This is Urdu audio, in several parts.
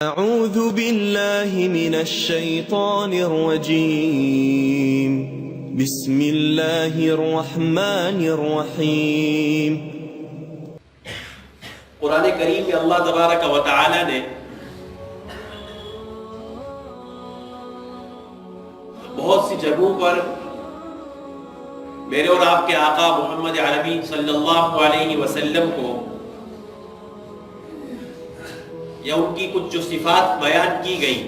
أعوذ بالله من الشيطان الرجيم بسم الله الرحمن الرحيم قرآن کریم میں اللہ تبارک و تعالی نے بہت سی جگہوں پر میرے اور آپ کے آقا محمد عربی صلی اللہ علیہ وسلم کو یا ان کی کچھ جو صفات بیان کی گئی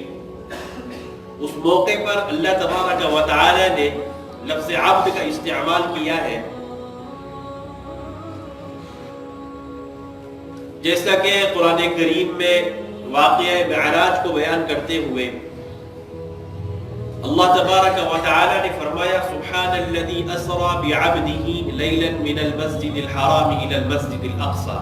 اس موقع پر اللہ تبارک و تعالی نے لفظ عبد کا استعمال کیا ہے، جیسا کہ قرآن کریم میں واقعہ معراج کو بیان کرتے ہوئے اللہ تبارک و تعالی نے فرمایا سبحان الذی اسری بعبدہ لیلا من المسجد الحرام الى المسجد الاقصى۔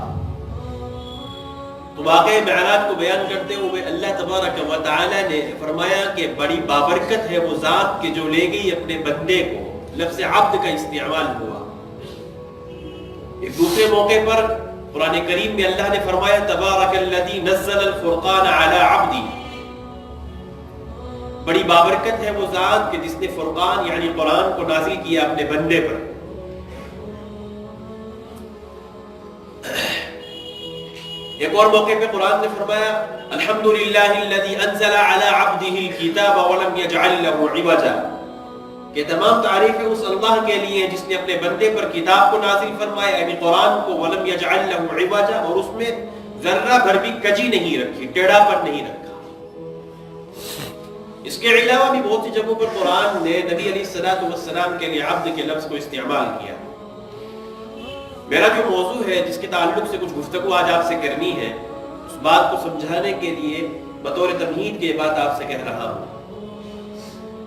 تو واقعہ معراج کو بیان کرتے ہوئے اللہ تبارک و تعالی نے فرمایا کہ بڑی بابرکت ہے وہ ذات کہ جو لے گئی اپنے بندے کو، لفظ عبد کا استعمال ہوا۔ ایک دوسرے موقع پر قرآن کریم میں اللہ نے فرمایا تبارک الذی نزل الفرقان علی عبدہ، بڑی بابرکت ہے وہ ذات کہ جس نے فرقان یعنی قرآن کو نازل کیا اپنے بندے پر۔ ایک اور موقع پہ قرآن نے فرمایا الحمدللہ الذی انزل علی عبدہ الکتاب ولم یجعل له عوجا، کہ تمام تعریفیں اس اللہ کے لیے جس نے اپنے بندے پر کتاب کو نازل فرمایا یعنی قرآن کو، ولم یجعل له عوجا، اور اس میں ذرہ بھر بھی کجی نہیں رکھی، ٹیڑھا پر نہیں رکھا۔ اس کے علاوہ بھی بہت سی جگہوں پر قرآن نے نبی علیہ السلام کے لیے عبد کے لفظ کو استعمال کیا۔ میرا جو موضوع ہے جس کے تعلق سے کچھ گفتگو آج آپ سے کرنی ہے، اس بات کو سمجھانے کے لیے بطور تمہید کے بات آپ سے کہہ رہا ہوں۔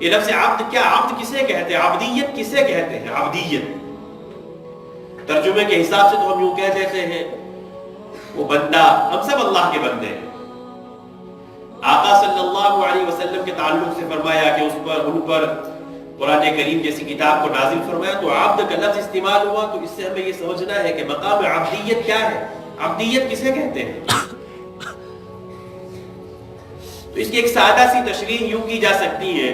یہ لفظ عبد کیا، عبد کسے کہتے ہیں، عبدیت کسے کہتے ہیں؟ عبدیت ترجمے کے حساب سے تو ہم یوں کہہ دیتے ہیں وہ بندہ، ہم سب اللہ کے بندے ہیں۔ آقا صلی اللہ علیہ وسلم کے تعلق سے فرمایا کہ اس پر ان پر قرآن کریم جیسی کتاب کو نازل فرمایا تو عبد کا لفظ استعمال ہوا، تو اس سے ہمیں یہ سمجھنا ہے کہ مقام عبدیت کیا ہے، عبدیت کسے کہتے ہیں۔ تو اس کی ایک سادہ سی تشریح یوں کی جا سکتی ہے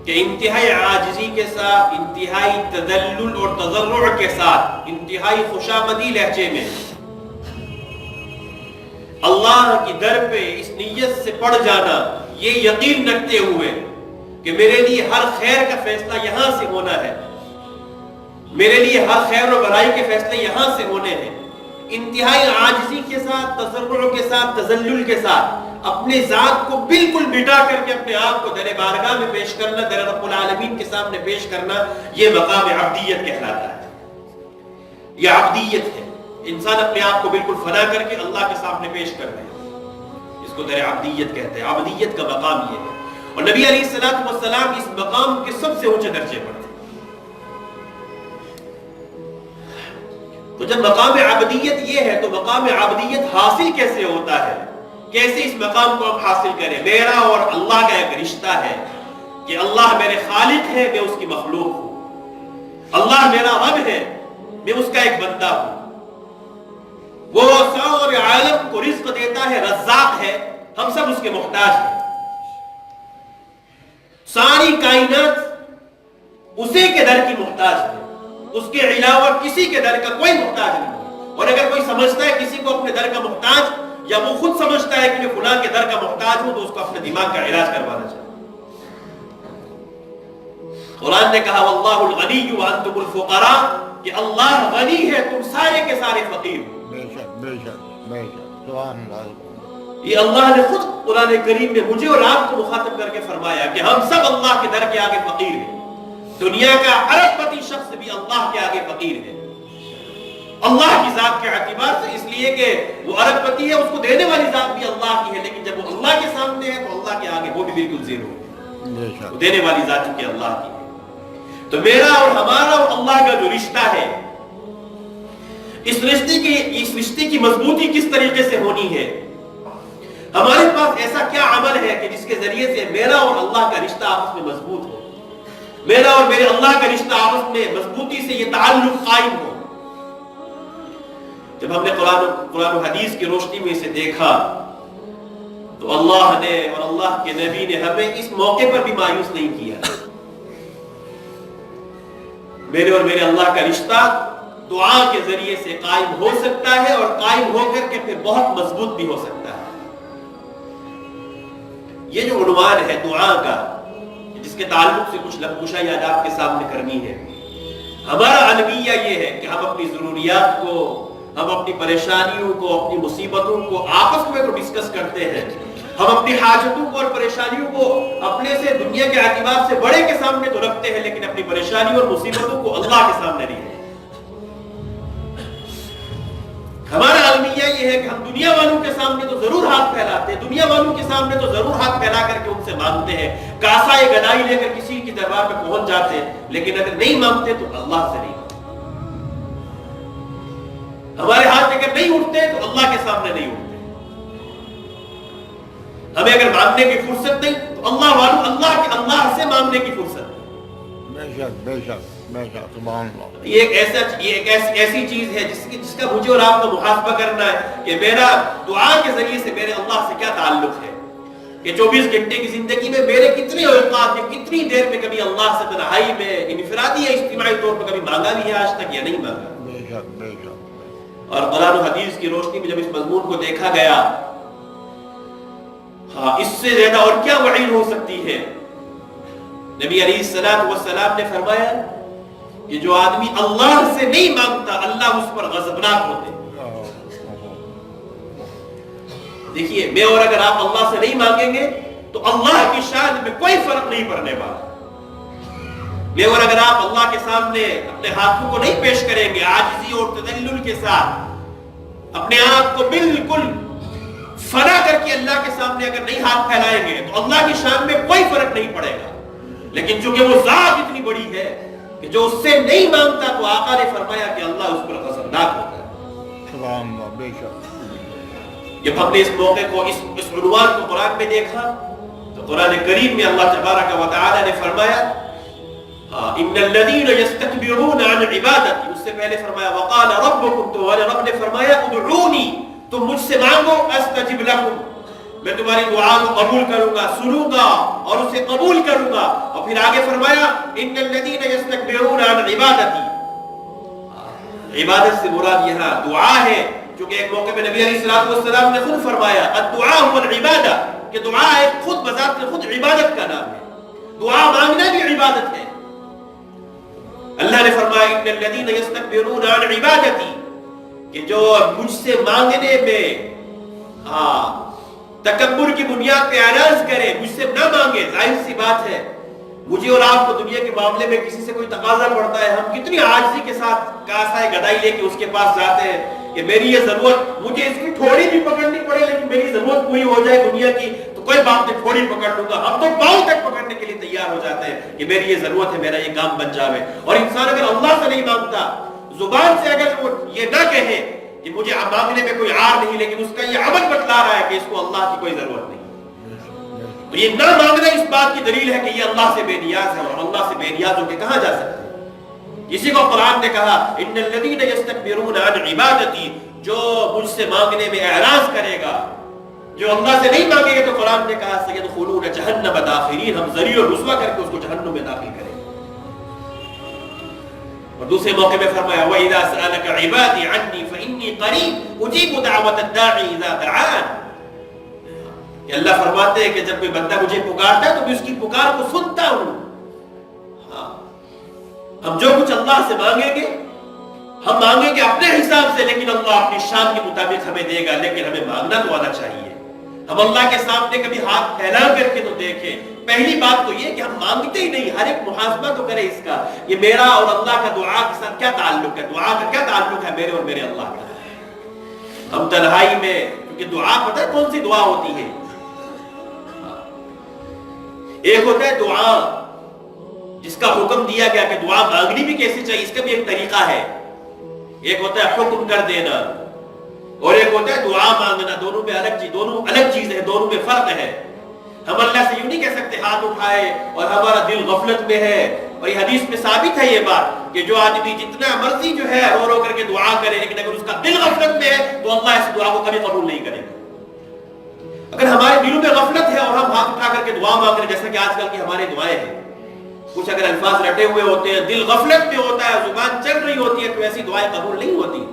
کہ انتہائی عاجزی کے ساتھ، انتہائی تذلل اور تضرع کے ساتھ، انتہائی خوشامدی لہجے میں اللہ کی در پہ اس نیت سے پڑ جانا، یہ یقین رکھتے ہوئے کہ میرے لیے ہر خیر کا فیصلہ یہاں سے ہونا ہے، میرے لیے ہر خیر و بھلائی کے فیصلے یہاں سے ہونے ہیں، انتہائی عاجزی کے ساتھ، تضرع کے ساتھ، تذلل کے ساتھ اپنے ذات کو بالکل مٹا کر کے اپنے آپ کو در بارگاہ میں پیش کرنا، در رب العالمین کے سامنے پیش کرنا، یہ مقام عبدیت کہلاتا ہے۔ یہ عبدیت ہے، انسان اپنے آپ کو بالکل فنا کر کے اللہ کے سامنے پیش کر دے، اس کو در عبدیت کہتے ہیں۔ عبدیت کا مقام یہ ہے، اور نبی علیہ السلام اس مقام کے سب سے اونچے درجے پر تھے۔ تو جب مقام عبدیت یہ ہے تو مقام عبدیت حاصل کیسے ہوتا ہے، کیسے اس مقام کو ہم حاصل کریں؟ میرا اور اللہ کا ایک رشتہ ہے کہ اللہ میرے خالق ہے، میں اس کی مخلوق ہوں، اللہ میرا رب ہے، میں اس کا ایک بندہ ہوں، وہ سارے عالم کو رزق دیتا ہے، رزاق ہے، ہم سب اس کے محتاج ہیں، ساری کائنات اسی کے در کی محتاج ہے، اس کے علاوہ کسی کے در کا کوئی محتاج نہیں۔ اور اگر کوئی سمجھتا ہے کسی کو اپنے در کا محتاج، یا وہ خود سمجھتا ہے کہ میں فلاں کے در کا محتاج ہوں، تو اس کو اپنے دماغ کا علاج کروانا چاہیے۔ قرآن نے کہا واللہ الغنی وانتم الفقراء، کہ اللہ غنی ہے، تم سارے کے سارے فقیر ہو۔ یہ اللہ نے خود قرآن کریم میں مجھے اور آپ کو مخاطب کر کے فرمایا کہ ہم سب اللہ کے در کے آگے فقیر ہیں۔ دنیا کا ارب پتی شخص بھی اللہ کے آگے فقیر ہے، اللہ کی ذات کے اعتبار سے، اس لیے کہ وہ ارب پتی ہے، اس کو دینے والی ذات بھی اللہ کی ہے، لیکن جب وہ اللہ کے سامنے ہے تو اللہ کے آگے وہ بھی بالکل زیرو ہے، وہ دینے والی ذات کی اللہ کی ہے۔ تو میرا اور ہمارا اور اللہ کا جو رشتہ ہے، اس رشتے کی مضبوطی کس طریقے سے ہونی ہے؟ ہمارے پاس ایسا کیا عمل ہے کہ جس کے ذریعے سے میرا اور اللہ کا رشتہ آپس میں مضبوط ہو، میرا اور میرے اللہ کا رشتہ آپس میں مضبوطی سے یہ تعلق قائم ہو؟ جب ہم نے قرآن و حدیث کی روشنی میں اسے دیکھا تو اللہ نے اور اللہ کے نبی نے ہمیں اس موقع پر بھی مایوس نہیں کیا. میرے اور میرے اللہ کا رشتہ دعا کے ذریعے سے قائم ہو سکتا ہے اور قائم ہو کر کے پھر بہت مضبوط بھی ہو سکتا ہے. یہ جو عنوان ہے دعا کا، جس کے تعلق سے کچھ لمحہ یاد آپ کے سامنے کرنی ہے، ہمارا المیہ یہ ہے کہ ہم اپنی ضروریات کو، ہم اپنی پریشانیوں کو، اپنی مصیبتوں کو آپس میں تو ڈسکس کرتے ہیں، ہم اپنی حاجتوں کو اور پریشانیوں کو اپنے سے دنیا کے اعتبار سے بڑے کے سامنے تو رکھتے ہیں، لیکن اپنی پریشانیوں اور مصیبتوں کو اللہ کے سامنے نہیں ہے. ہمارا المیہ یہ ہے کہ ہم دنیا والوں کے سامنے تو ضرور ہاتھ پھیلاتے ہیں، دنیا والوں کے سامنے تو ضرور ہاتھ پھیلا کر کے ان سے مانگتے ہیں، کاسائے گدائی لے کر کسی کی دربار میں پہنچ جاتے ہیں، لیکن اگر نہیں مانگتے تو اللہ سے نہیں مانگتے. ہمارے ہاتھ اگر نہیں اٹھتے تو اللہ کے سامنے نہیں اٹھتے. ہمیں اگر مانگنے کی فرصت نہیں تو اللہ والوں اللہ سے مانگنے کی فرصت نہیں. بے شک بے شک بے شک، سبحان اللہ. یہ ایک ایسی چیز ہے جس کا مجھے اور آپ کو محاسبہ کرنا ہے کہ میرا دعا کے ذریعے سے میرے اللہ سے کیا تعلق ہے، کہ 24 گھنٹے کی زندگی میں میرے کتنے اوقات یا کتنی دیر میں کبھی اللہ سے تنہائی میں انفرادی یا اجتماعی طور پر کبھی مانگا بھی ہے آج تک یا نہیں مانگا. بے شک بے شک. اور قرآن و حدیث کی روشنی میں جب اس مضمون کو دیکھا گیا، ہاں اس سے زیادہ اور کیا وعید ہو سکتی ہے. نبی علیہ السلام نے فرمایا کہ جو آدمی اللہ سے نہیں مانگتا اللہ اس پر غضبناک ہوتے. دیکھیے میں اور اگر آپ اللہ سے نہیں مانگیں گے تو اللہ کی شان میں کوئی فرق نہیں پڑنے والا. میں اور اگر آپ اللہ کے سامنے اپنے ہاتھوں کو نہیں پیش کریں گے عاجزی اور تذلل کے ساتھ، اپنے آپ کو بالکل فنا کر کے اللہ کے سامنے اگر نہیں ہاتھ پھیلائیں گے تو اللہ کی شان میں کوئی فرق نہیں پڑے گا. لیکن چونکہ وہ ذات اتنی بڑی ہے کہ جو اس سے نہیں مانگتا تو آقا نے فرمایا کہ اللہ اس پر غضبناک ہوتا ہے. سبحان اللہ. بے شک. جب ہم نے اس موقع کو اس عنوان کو قرآن میں دیکھا تو قرآن کریم میں اللہ تبارک و تعالی نے فرمایا ان الذین یستکبرون عن عبادتی، اس سے پہلے فرمایا وقال ربکم، تو رب نے فرمایا ادعونی، تم مجھ سے مانگو استجب لکم، میں تمہاری دعا کو قبول کروں گا، سنوں گا اور اسے قبول کروں گا. اور پھر آگے فرمایا ان الذین یستکبرون عن عبادتی، عبادت سے مراد یہاں دعا ہے، کیونکہ ایک موقع میں نبی علیہ السلام نے خود فرمایا الدعاء هو العبادہ، کہ دعا ایک خود بذات خود عبادت کا نام ہے، دعا مانگنا بھی عبادت ہے. اللہ نے فرمایا ان الذین یستکبرون عن عبادتی، کہ جو مجھ سے مانگنے میں تکبر کی بنیاد پہ اعراض کرے، مجھ سے نہ مانگے. ظاہر سی بات ہے مجھے اور آپ کو دنیا کے معاملے میں کسی سے کوئی تقاضا پڑتا ہے، ہم کتنی عاجزی کے ساتھ کاسائے گدائی لے کے اس کے پاس جاتے ہیں کہ میری یہ ضرورت، مجھے اس کی تھوڑی بھی پکڑنی پڑے لیکن میری ضرورت پوری ہو جائے دنیا کی تو کوئی بات نہیں، تھوڑی پکڑ لوں گا. ہم تو پاؤں تک پکڑنے کے لیے تیار ہو جاتے ہیں کہ میری یہ ضرورت ہے، میرا یہ کام بن جاوے. اور انسان اگر اللہ سے نہیں مانگتا، زبان سے اگر وہ یہ نہ کہے کہ مجھے مانگنے میں کوئی عار نہیں، لیکن اس کا یہ عمل بتلا رہا ہے کہ اس کو اللہ کی کوئی ضرورت نہیں، تو یہ نہ مانگنا اس بات کی دلیل ہے کہ یہ اللہ سے بے نیاز ہے. اور اللہ سے بے نیاز ہو کے کہاں جا سکتے ہیں؟ اسی کو قرآن نے کہا ان الذین یستکبرون عن عبادتی، جو مجھ سے مانگنے میں اعراض کرے گا، جو اللہ سے نہیں مانگے گا، تو قرآن نے کہا سیدخلون جہنم داخرین، ہم ذریع اور رسوا کر کے اس کو جہنم میں داخل کریں گے. اور دوسرے موقع میں فرمایا وَإِذَا سَأَلَكَ عِبَادِي عَنِّي فَإِنِّي قَرِيبٌ أُجِيبُ دَعْوَةَ الدَّاعِ إِذَا دَعَانِ، کہ اللہ فرماتے ہیں کہ جب کوئی بندہ مجھے پکارتا ہے تو میں اس کی پکار کو سنتا ہوں. ہم جو کچھ اللہ سے مانگیں گے ہم مانگیں گے اپنے حساب سے، لیکن اللہ اپنی شان کے مطابق ہمیں دے گا، لیکن ہمیں مانگنا تو آنا چاہیے. ہم اللہ کے سامنے کبھی ہاتھ پھیلا کر کے تو دیکھیں. پہلی بات تو یہ کہ ہم مانگتے ہی نہیں، ہر ایک محاسبہ تو کرے اس کا، یہ میرا اور اللہ کا دعا کے ساتھ کیا تعلق ہے، دعا کا کیا تعلق ہے میرے اور میرے اللہ کا. ہم تنہائی میں، کیونکہ دعا پتہ ہے کون سی دعا ہوتی ہے؟ ایک ہوتا ہے دعا جس کا حکم دیا گیا کہ دعا مانگنی بھی کیسے چاہیے، اس کا بھی ایک طریقہ ہے. ایک ہوتا ہے حکم کر دینا اور ایک ہوتا ہے دعا مانگنا. دونوں میں دونوں الگ چیز ہے، دونوں میں فرق ہے. ہم اللہ سے یوں نہیں کہہ سکتے ہاتھ اٹھائے اور ہمارا دل غفلت میں ہے. اور یہ حدیث میں ثابت ہے یہ بات کہ جو آدمی جتنا مرضی جو ہے رو رو کر کے دعا کرے لیکن اگر اس کا دل غفلت میں ہے تو اللہ اس دعا کو کبھی قبول نہیں کرے گا۔ اگر ہمارے دلوں میں غفلت ہے اور ہم ہاتھ اٹھا کر کے دعا مانگ رہے جیسا کہ آج کل کی ہماری دعائیں ہیں، کچھ اگر الفاظ رٹے ہوئے ہوتے ہیں، دل غفلت میں ہوتا ہے، زبان چل رہی ہوتی ہے، تو ایسی دعائیں قبول نہیں ہوتی۔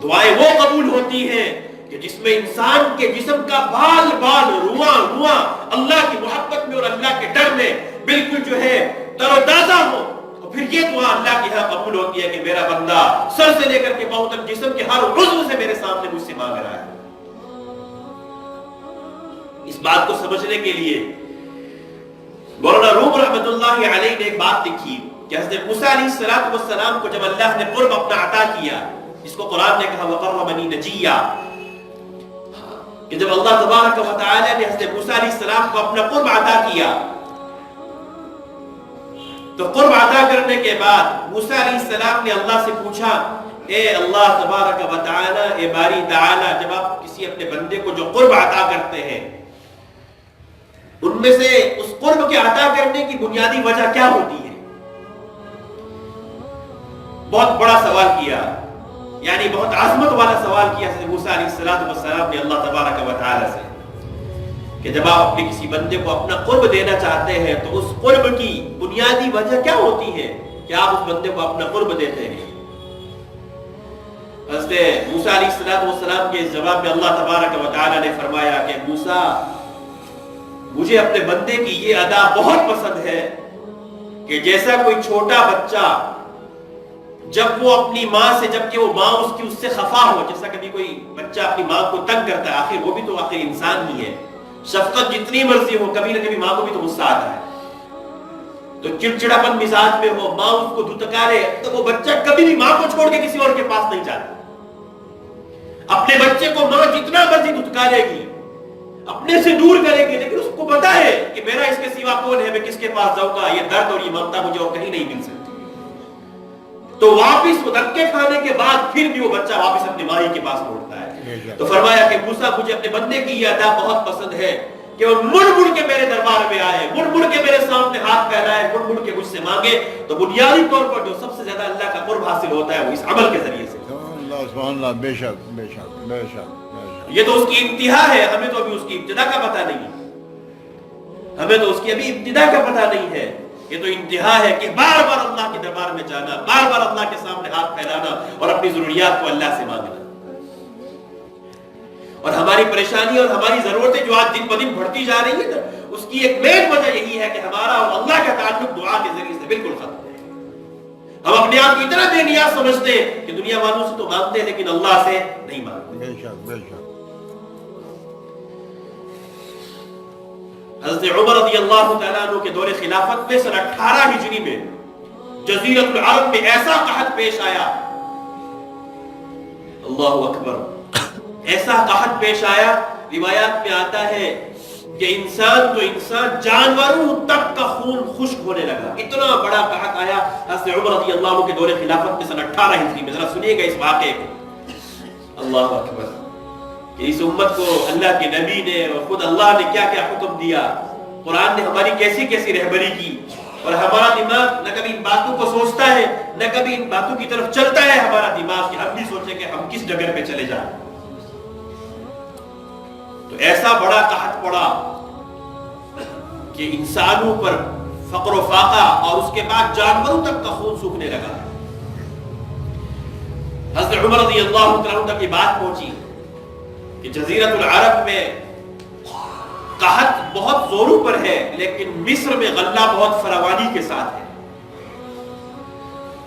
دعائیں وہ قبول ہوتی ہیں کہ جس میں انسان کے جسم کا بال بال رواں رواں اللہ کی محبت میں اور اللہ کے ڈر میں بالکل جو ہے تر و تازہ ہو، تو پھر یہ دعا اللہ کے ہاں قبول ہوتی ہے کہ میرا بندہ سر سے لے کر کے پاؤں تک جسم کے ہر عضو سے میرے سامنے مجھ سے مانگ رہا ہے۔ اس بات کو سمجھنے کے لیے مولانا روم رحمۃ اللہ علیہ نے ایک بات لکھی کہ حضرت موسیٰ علیہ السلام کو جب اللہ نے قرب اپنا عطا کیا، جس کو قرآن نے کہا وَقَرَّبَنِي نَجِيًّا، کہ جب اللہ تبارک و تعالی نے حضرت موسیٰ علیہ السلام کو اپنا قرب عطا کیا تو قرب عطا کرنے کے بعد موسیٰ علیہ السلام نے اللہ سے پوچھا، اے اللہ تبارک و تعالی، اے باری تعالی، جب آپ کسی اپنے بندے کو جو قرب عطا کرتے ہیں ان میں سے اس قرب کے عطا کرنے کی بنیادی وجہ کیا ہوتی ہے؟ بہت بڑا سوال کیا، یعنی بہت عظمت والا سوال کیا حضرت موسیٰ علیہ السلام نے اللہ تبارک و تعالی سے کہ جب آپ اپنے کسی بندے کو اپنا قرب دینا چاہتے ہیں تو اس قرب کی بنیادی وجہ کیا ہوتی ہے کہ آپ اس بندے کو اپنا قرب دیتے ہیں؟ حضرت موسیٰ علیہ السلام کے جواب میں اللہ تبارک و تعالی نے فرمایا کہ موسیٰ، مجھے اپنے بندے کی یہ ادا بہت پسند ہے کہ جیسا کوئی چھوٹا بچہ جب وہ اپنی ماں سے، جبکہ وہ ماں اس سے خفا ہو، جیسا کبھی کوئی بچہ اپنی ماں کو تنگ کرتا ہے، آخر وہ بھی تو آخر انسان ہی ہے، شفقت جتنی مرضی ہو کبھی نہ کبھی ماں کو بھی تو غصہ آتا ہے، تو چڑچڑاپن مزاج میں ہو، ماں اس کو دھتکارے، تو وہ بچہ کبھی بھی ماں کو چھوڑ کے کسی اور کے پاس نہیں جاتا۔ اپنے بچے کو ماں جتنا مرضی دھتکارے گی، اپنے سے دور کرے گی، لیکن اس کو پتا ہے کہ میرا اس کے سوا کون ہے، میں کس کے پاس جاؤں گا، یہ درد اور یہ ممتا مجھے اور کہیں نہیں مل سکتی۔ تو واپس وہ دھکے کھانے کے بعد پھر بھی وہ بچہ واپس اپنے ماں کے پاس لوٹتا ہے۔ تو فرمایا کہ موسیٰ، مجھے اپنے بندے کی یہ ادا بہت پسند ہے کہ وہ مڑ مڑ کے میرے دربار میں آئے، مڑ مڑ کے میرے سامنے ہاتھ پھیلائے، مڑ مڑ کے مجھ سے مانگے۔ تو بنیادی طور پر جو سب سے زیادہ اللہ کا قرب حاصل ہوتا ہے وہ اس عمل کے ذریعے سے۔ سبحان اللہ، بے شک بے شک بے شک۔ یہ تو اس کی انتہا ہے، ہمیں تو ابھی اس کی ابتدا کا پتہ نہیں ہے، ہمیں تو اس کی ابھی ابتدا کا پتہ نہیں ہے، یہ تو انتہا ہے کہ بار بار اللہ کے دربار میں جانا، بار بار اللہ کے سامنے ہاتھ پھیلانا اور اپنی ضروریات کو اللہ سے مانگنا۔ اور ہماری پریشانی اور ہماری ضرورتیں جو آج دن بدن بڑھتی جا رہی ہے نا، اس کی ایک مین وجہ یہی ہے کہ ہمارا اور اللہ کا تعلق دعا کے ذریعے سے بالکل ختم ہے۔ ہم اپنے آپ کو اتنا بے نیاز سمجھتے ہیں کہ دنیا والوں سے تو مانگتے ہیں لیکن اللہ سے نہیں مانگتے۔ بے شک بے شک۔ حضرت عمر رضی اللہ تعالیٰ عنہ کے دور خلافت میں سن 18 ہجری میں جزیرۃ العرب میں ایسا قحط پیش آیا، اللہ اکبر، ایسا قحط پیش آیا، روایات میں آتا ہے کہ انسان تو انسان، جانوروں تک کا خون خشک ہونے لگا، اتنا بڑا قحط آیا۔ حضرت عمر رضی اللہ عنہ کے دور خلافت میں سن 18 ہجری میں، ذرا سنیے گا اس واقعے کو، اللہ اکبر، کہ اس امت کو اللہ کے نبی نے اور خود اللہ نے کیا کیا حکم دیا، قرآن نے ہماری کیسی کیسی رہبری کی، اور ہمارا دماغ نہ کبھی ان باتوں کو سوچتا ہے نہ کبھی ان باتوں کی طرف چلتا ہے ہمارا دماغ، کہ ہم بھی سوچیں کہ ہم کس ڈگر پہ چلے جائیں۔ تو ایسا بڑا قحط پڑا کہ انسانوں پر فقر و فاقہ اور اس کے بعد جانوروں تک کا خون سوکھنے لگا۔ حضرت عمر رضی اللہ عنہ تک یہ بات پہنچی کہ جزیرۃ العرب میں قحط بہت زوروں پر ہے لیکن مصر میں غلہ بہت فراوانی کے ساتھ ہے۔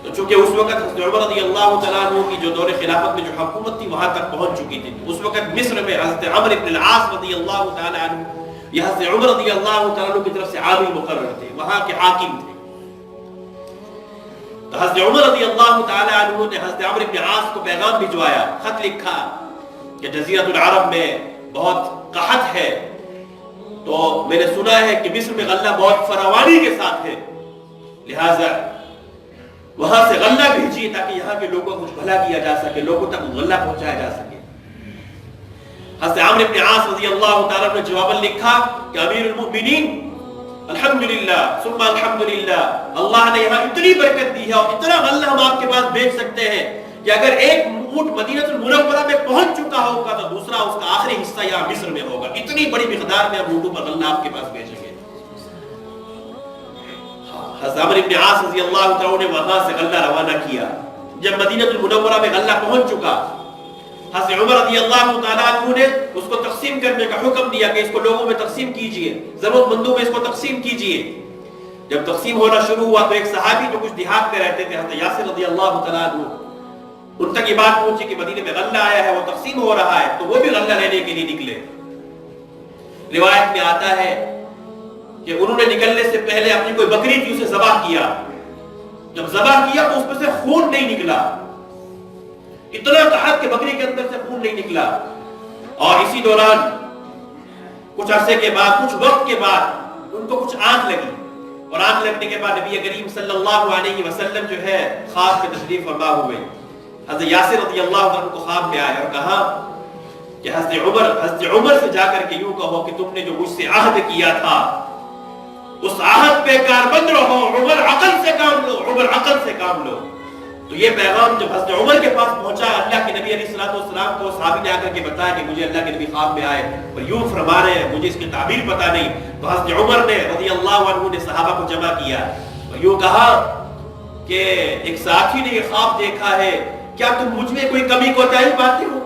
تو چونکہ اس وقت حضرت عمر رضی اللہ تعالیٰ عنہ کی جو دور خلافت میں جو حکومت تھی وہاں تک پہنچ چکی تھی، اس وقت مصر میں حضرت عمرو بن العاص رضی اللہ تعالیٰ عنہ، یہ حضرت عمر رضی اللہ تعالیٰ عنہ کی طرف سے عامل مقرر تھے، وہاں کے حاکم تھے۔ تو حضرت عمر رضی اللہ تعالیٰ عنہ نے حضرت عمرو بن العاص کو پیغام بھجوایا، خط لکھا کہ جزیرۃ العرب میں بہت قحط ہے، تو میں نے سنا ہے کہ مصر میں غلہ بہت فراوانی کے ساتھ ہے، لہٰذا وہاں سے غلہ بھیجیے تاکہ یہاں کے لوگوں کو کچھ بھلا کیا جا سکے، لوگوں تک غلہ پہنچایا جا سکے۔ حضرت عمرو بن عاص رضی اللہ تعالیٰ نے جواباً لکھا کہ امیر المؤمنین، الحمدللہ ثم الحمدللہ، اللہ نے یہاں اتنی برکت دی ہے اور اتنا غلہ ہم آپ کے پاس بیچ سکتے ہیں کہ اگر ایک اونٹ مدینہ المنورہ میں پہنچ چکا ہوگا تو دوسرا اس کا آخری حصہ یہاں مصر میں ہوگا، اتنی بڑی مقدار میں ہم اونٹوں پر غلہ آپ کے پاس بیچیں گے۔ حضرت عمرو بن عاص رضی اللہ تعالیٰ نے وہاں سے غلہ روانہ کیا۔ جب مدینہ المنورہ میں غلہ پہنچ چکا، حضرت عمر رضی اللہ تعالیٰ عنہ نے اس کو تقسیم کرنے کا حکم دیا کہ اس کو لوگوں میں تقسیم کیجئے، ضرورت مندوں میں اس کو تقسیم کیجئے۔ جب تقسیم ہونا شروع ہوا تو ایک صحابی جو کچھ دیہات میں رہتے تھے، حضرت یاسر رضی اللہ تعالیٰ عنہ، ان تک یہ بات پہنچی کہ مدینے میں غلہ آیا ہے، وہ تقسیم ہو رہا ہے، تو وہ بھی غلہ لینے کے لیے نکلے۔ روایت میں آتا ہے کہ انہوں نے نکلنے سے پہلے اپنی کوئی بکری تھی اسے ذبح کیا، جب ذبح کیا تو اس میں سے خون نہیں نکلا، اتنا کہا کہ بکری کے اندر سے خون نہیں نکلا۔ اور اسی دوران کچھ عرصے کے بعد، کچھ وقت کے بعد ان کو کچھ آنکھ لگی، اور آنکھ لگنے کے بعد نبی کریم صلی اللہ علیہ وسلم جو ہے خواب میں تشریف فرما ہوئے۔ حضرت یاسر رضی اللہ عنہ کو خواب میں آیا اور کہا کہ حضرت عمر سے جا کر کے یوں کہو کہ تم نے جو مجھ سے عہد کیا تھا اس عہد پہ کاربند رہو، عمر عقل سے کام لو، عمر عقل سے کام لو۔ تو یہ پیغام جب حضرت عمر کے پاس پہنچا، اللہ کے نبی علیہ الصلوۃ والسلام کو صحابی نے آ کر کے بتایا کہ مجھے اللہ کے نبی خواب میں آئے اور یوں فرما رہے ہیں، مجھے اس کی تعبیر پتہ نہیں۔ تو حضرت عمر نے رضی اللہ عنہ نے صحابہ کو جمع کیا اور یوں کہا کہ ایک ساتھی نے یہ خواب دیکھا ہے، کیا تم مجھ میں کوئی کمی کوتاہی پاتے ہو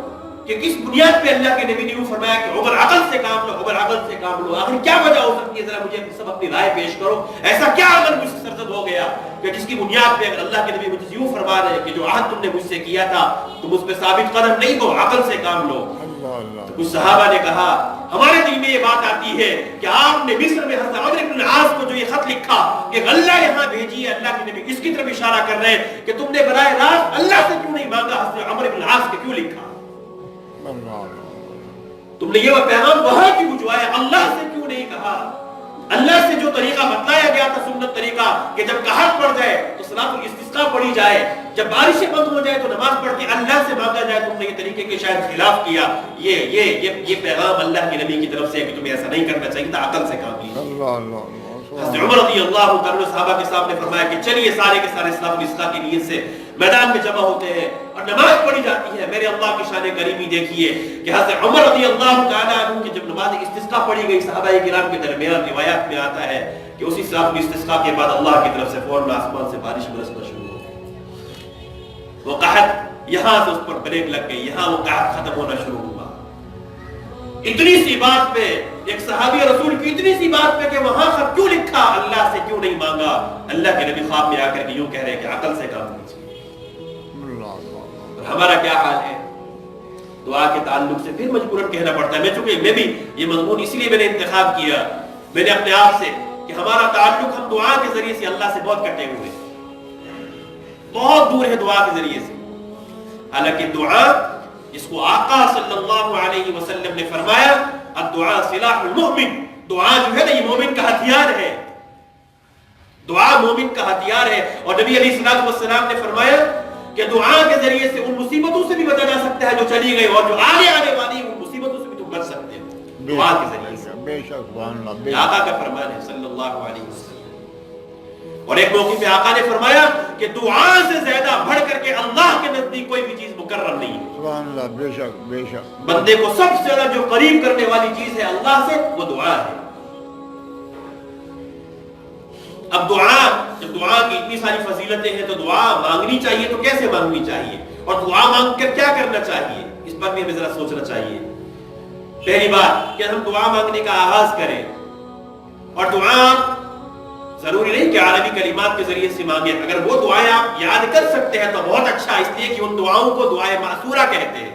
کہ کس بنیاد پہ اللہ کے نبی نے یوں فرمایا کہ عمر عقل سے کام لو، عمر عقل سے کام لو؟ آخر کیا وجہ ہو سکتی ہے؟ ذرا مجھے سب اپنی رائے پیش کرو، ایسا کیا عمل مجھ سے سرزد ہو گیا کہ جس کی بنیاد پہ اگر اللہ کے نبی مجھے یوں فرما رہے ہیں کہ جو عہد تم نے مجھ سے کیا تھا تم اس پہ ثابت قدم نہیں ہو، عقل سے کام لو۔ تو کچھ صحابہ نے کہا ہمارے دل میں یہ بات آتی ہے کہ آپ نے مصر میں حضرت عمرو بن العاص کو جو یہ خط لکھا کہ غلہ یہاں بھیجیے، اللہ کے نبی اس کی طرف اشارہ کر رہے ہیں کہ تم نے براہ راست اللہ سے کیوں نہیں مانگا، حضرت عمرو بن العاص کے کیوں لکھا؟ تم نے یہ پیغام وہاں کیوں بھجوایا، اللہ سے کیوں نہیں کہا؟ اللہ سے جو طریقہ بتلایا گیا تھا، سنت طریقہ کہ جب قحط پڑ جائے تو صلاۃ الاستسقاء پڑھی جائے، جب بارشیں بند ہو جائے تو نماز پڑھ کے اللہ سے مانگا جائے، تم نے یہ طریقے کے شاید خلاف کیا۔ یہ پیغام اللہ کے نبی کی طرف سے ہے کہ تمہیں ایسا نہیں کرنا چاہیے تھا، عقل سے کام لیجیے۔ حضرت عمر رضی اللہ تعالیٰ صحابہ کے سامنے فرمایا کہ چلیے سارے کے سارے صلاۃ الاستسقاء کی نیت سے میدان میں جمع ہوتے ہیں اور نماز پڑھی جاتی ہے۔ میرے اللہ کی شان کریمی دیکھیے کہ حضرت عمر رضی اللہ تعالیٰ عنہ کی جب نماز استسقاء پڑھی گئی، صحابہ کرام کے درمیان روایات میں آتا ہے کہ اسی صلاۃ الاستسقاء کے بعد اللہ کی طرف سے فوراً آسمان سے بارش برسنا شروع ہو گئی۔ وہ قحط یہاں سے اس پر بریک لگ گئی، یہاں وہ قحط ختم ہونا شروع ہوا۔ اتنی سی بات پہ ایک صحابی رسول کی اتنی سی بات پہ کہ وہاں خط کیوں لکھا، اللہ سے کیوں نہیں مانگا؟ اللہ کے نبی خواب میں آ کر کے یوں کہہ رہے ہیں کہ عقل سے کام لیجیے۔ ہمارا کیا حال ہے؟ دعا کے تعلق سے پھر مجبوراً کہنا پڑتا ہے، میں بھی یہ مضمون اس لیے میں نے انتخاب کیا میں نے اپنے آپ سے کہ ہمارا تعلق ہم دعا کے ذریعے سے اللہ سے بہت کٹے ہوئے، بہت دور ہے دعا کے ذریعے سے۔ حالانکہ دعا جس کو آقا صلی اللہ علیہ وسلم نے فرمایا الدعاء سلاح المؤمن، دعا جو ہے نا یہ مومن کا ہتھیار ہے، دعا مومن کا ہتھیار ہے۔ اور نبی علیہ الصلوۃ والسلام نے فرمایا کہ دعا کے ذریعے سے ان مصیبتوں سے بھی بچا جا سکتا ہے جو چلی گئی، اور جو آنے والی ان مصیبتوں سے بھی تم بچ سکتے ہو دعا کے ذریعے سے۔ بے شک سبحان اللہ، آقا کا فرمان ہے صلی اللہ علیہ وسلم۔ اور ایک موقع پہ آقا نے فرمایا کہ دعا سے زیادہ بڑھ کر کے اللہ کے نزدیک کوئی بھی چیز مقرر نہیں ہے۔ سبحان اللہ، بے شک بے شک۔ بندے کو سب سے زیادہ جو قریب کرنے والی چیز ہے اللہ سے وہ دعا ہے۔ اب دعا، جب دعا کی اتنی ساری فضیلتیں ہیں تو دعا مانگنی چاہیے تو کیسے مانگنی چاہیے، اور دعا مانگ کر کیا کرنا چاہیے، اس پر بھی ہمیں ذرا سوچنا چاہیے۔ پہلی بات کہ ہم دعا مانگنے کا آغاز کریں، اور دعا ضروری نہیں کہ عربی کلمات کے ذریعے سے مانگیں، اگر وہ دعائیں آپ یاد کر سکتے ہیں تو بہت اچھا، اس لیے کہ ان دعاؤں کو دعائیں معصورہ کہتے ہیں۔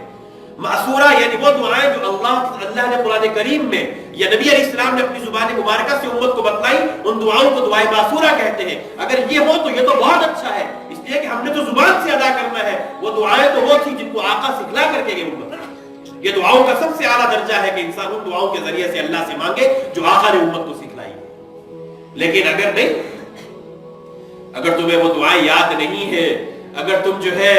معصورہ یعنی وہ دعائیں جو اللہ نے قرآن کریم میں یا نبی علیہ السلام نے اپنی زبان مبارکہ سے امت کو بتلائی، ان دعاؤں کو دعائیں معصورہ کہتے ہیں۔ اگر یہ ہو تو یہ تو بہت اچھا ہے، اس لیے کہ ہم نے تو زبان سے ادا کرنا ہے۔ وہ دعائیں تو وہ تھی جن کو آقا سکھلا کر کے گئے امت۔ یہ دعاؤں کا سب سے اعلیٰ درجہ ہے کہ انسان ان دعاؤں کے ذریعے سے اللہ سے مانگے جو آقا نے امت کو سکھلائی۔ لیکن اگر نہیں، اگر تمہیں وہ دعائیں یاد نہیں ہے، اگر تم جو ہے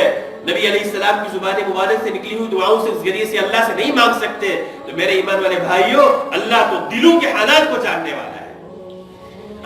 نبی علیہ السلام کی زبان مبارک سے نکلی ہوئی دعاؤں سے ذریعے سے اللہ سے نہیں مانگ سکتے، تو میرے ایمان والے بھائیوں، اللہ تو دلوں کے حالات کو جاننے والا ہے۔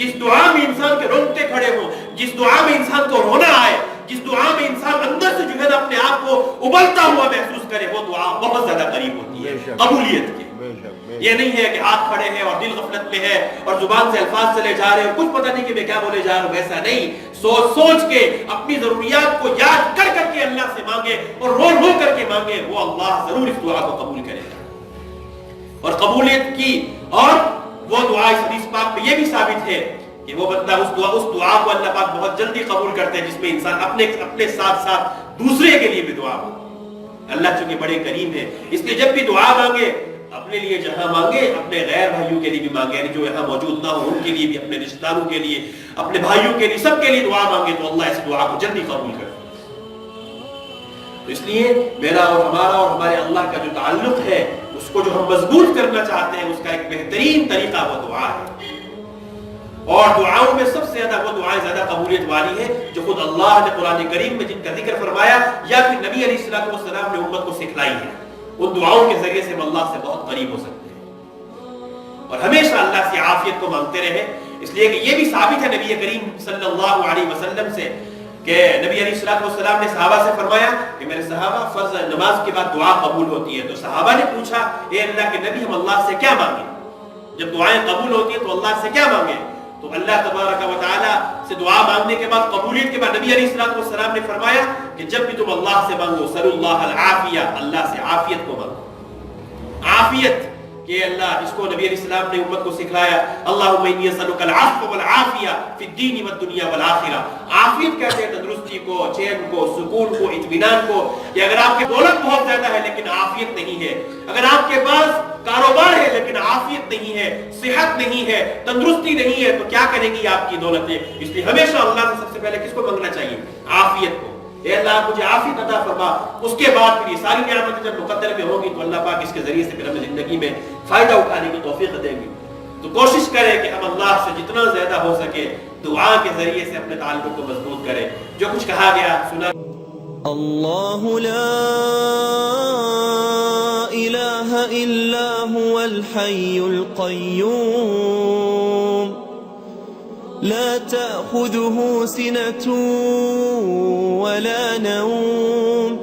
جس دعا میں انسان کے رونگٹے کھڑے ہوں، جس دعا میں انسان کو رونا آئے، جس دعا میں انسان اندر سے جو ہے نا اپنے آپ کو ابلتا ہوا محسوس کرے، وہ دعا بہت زیادہ قریب ہوتی ہے قبولیت کی۔ یہ نہیں ہے کہ ہاتھ کھڑے ہیں اور دل غفلت میں ہے اور زبان سے الفاظ چلے جا رہے ہیں، کچھ پتہ نہیں کہ میں کیا بولے جا رہا ہوں، ایسا نہیں۔ سوچ سوچ کے اپنی ضروریات کو یاد کر کر کے اللہ سے مانگے اور رو رو کر کے مانگے، وہ اللہ ضرور اس دعا کو قبول کرے گا۔ اور قبولیت کی اور وہ دعا اس حدیث پاک میں یہ بھی ثابت ہے کہ وہ بندہ اس دعا کو اللہ پاک بہت جلدی قبول کرتے ہیں جس میں انسان اپنے ساتھ ساتھ دوسرے کے لیے بھی دعا ہو۔ اللہ چونکہ بڑے کریم ہے، اس لیے جب بھی دعا مانگے اپنے لیے جہاں مانگے، اپنے غیر بھائیوں کے لیے بھی مانگے، یعنی جو یہاں موجود نہ ہو ان کے لیے بھی، اپنے رشتہ داروں کے لیے، اپنے بھائیوں کے لیے، سب کے لیے دعا مانگے تو اللہ اس دعا کو جلدی قبول کرے۔ تو اس لیے میرا اور ہمارا اور ہمارے اللہ کا جو تعلق ہے اس کو جو ہم مضبوط کرنا چاہتے ہیں، اس کا ایک بہترین طریقہ وہ دعا ہے۔ اور دعاؤں میں سب سے زیادہ وہ دعائیں زیادہ قبولیت والی ہے جو خود اللہ نے قرآن کریم میں جن کا ذکر فرمایا یا پھر نبی علیہ السلام نے امت کو سکھلائی ہے، ان دعاؤں کے ذریعے سے ہم اللہ سے بہت قریب ہو سکتے ہیں اور ہمیشہ اللہ سے عافیت کو مانگتے رہے۔ اس لیے کہ یہ بھی ثابت ہے نبی کریم صلی اللہ علیہ وسلم سے کہ نبی علیہ السلام نے صحابہ سے فرمایا کہ میرے صحابہ فرض نماز کے بعد دعا قبول ہوتی ہے، تو صحابہ نے پوچھا اے اللہ کے نبی ہم اللہ سے کیا مانگیں؟ جب دعائیں قبول ہوتی ہیں تو اللہ سے کیا مانگیں؟ تو اللہ تبارک و تعالی سے دعا مانگنے کے بعد، قبولیت کے بعد نبی علیہ السلام نے فرمایا کہ جب بھی تم اللہ سے مانگو سل اللہ العافیہ، اللہ سے عافیت کو مانگو۔ عافیت کہ اللہ، جس کو نبی علیہ السلام نے امت کو سکھلایا، اللہم انی اسألک العفو والعافیہ فی الدین والدنیا والآخرہ۔ عافیت کہتے ہیں تندرستی کو، چین کو، سکون کو، اطمینان کو، کہ اگر آپ کے دولت بہت زیادہ ہے لیکن عافیت نہیں ہے، اگر آپ کے پاس کاروبار ہے لیکن عافیت نہیں ہے، صحت نہیں ہے، تندرستی نہیں ہے، تو کیا کرے گی آپ کی دولتیں؟ اس لیے ہمیشہ اللہ سے سب سے پہلے کس کو مانگنا چاہیے؟ عافیت کو۔ اے اللہ مجھے عافیت عطا فرما، اس کے بعد پھر یہ ساری نعمتیں جب مقدر میں ہوگی تو اللہ پاک اس کے ذریعے سے پھر ہمیں زندگی میں فائدہ اٹھانے کی توفیق دیں گے۔ تو کوشش کریں کہ ہم اللہ سے جتنا زیادہ ہو سکے دعا کے ذریعے سے اپنے تعلق کو مضبوط کریں۔ جو کچھ کہا گیا سنا۔ اللہ لا الہ الا هو الحی القیوم لا تأخذه سنة ولا نوم